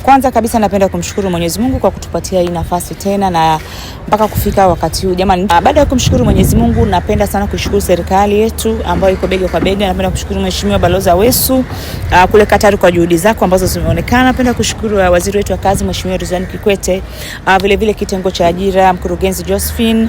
Kwanza kabisa napenda kumshukuru Mwenyezi Mungu kwa kutupatia hii nafasi tena na mpaka kufika wakati huu. Jamani, baada ya kumshukuru Mwenyezi Mungu, napenda sana kushukuru serikali yetu ambayo iko bega kwa bega. Napenda kushukuru Mheshimiwa Balozi Awesu kule Qatar kwa juhudi zako ambazo zimeonekana. Napenda kushukuru waziri wetu wa kazi Mheshimiwa Ridhiwani Kikwete, vile vile kitengo cha ajira, mkurugenzi Josephine,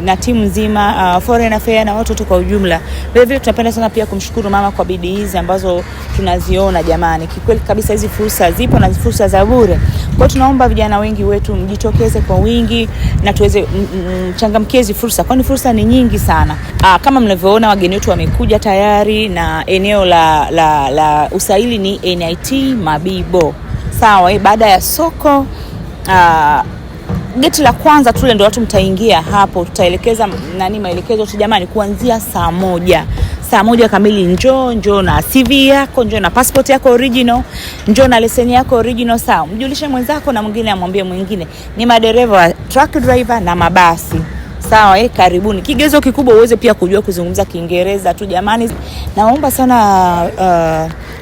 na timu nzima, foreign affairs na watu wote kwa ujumla. Vile vile tunapenda sana pia kumshukuru mama kwa bidii hizi ambazo tunaziona jamani. Kikweli kabisa hizi fursa zipo na fursa za bure. Kwa tunaomba vijana wengi wetu mjitokeze kwa wingi na tuweze changamkie hizi fursa, kwani fursa ni nyingi sana. Kama mnavyoona wageni wetu wamekuja tayari na eneo la usaili ni NIT Mabibo. Sawa, baada ya soko geti la kwanza tule ndio watu mtaingia hapo, tutaelekeza maelekezo tu jamani, kuanzia saa moja kamili njoo na CV yako, njoo na passport yako original, njoo na leseni yako original. Sawa, mjulishe mwenzako na mwingine amwambie mwingine. Ni madereva wa truck driver na mabasi. Sawa, karibuni. Kigezo kikubwa uweze pia kujua kuzungumza Kiingereza tu jamani. Naomba sana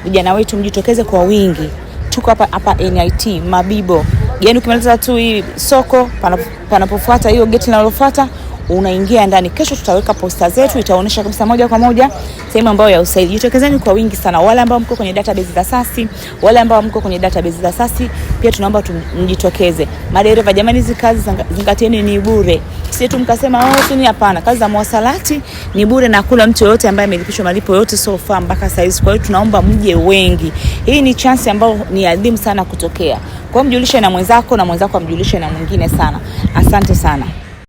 vijana wetu mjitokeze kwa wingi. Tuko hapa NIT Mabibo. Yaani ukimaliza tu hii soko panapofuata hiyo geti linalofuata unaingia ndani. Kesho tutaweka posta zetu, itaonyesha kabisa moja kwa moja sehemu ambayo ya usaili. Jitokezeni kwa wingi sana, wale ambao mko kwenye database za SASI, pia tunaomba mjitokeze. Madereva jamani, hizi kazi zingatieni ni bure. Sisi tu mkasema sini, hapana. Kazi za mwasalati ni bure na kula mtu yote ambaye amelipishwa malipo yote so far mpaka saizi. Kwa hiyo tunaomba mje wengi. Hii ni chance ambayo ni adhimu sana kutokea. Kwa hiyo mjulishe na mwenzako amjulishe na mwingine sana. Asante sana.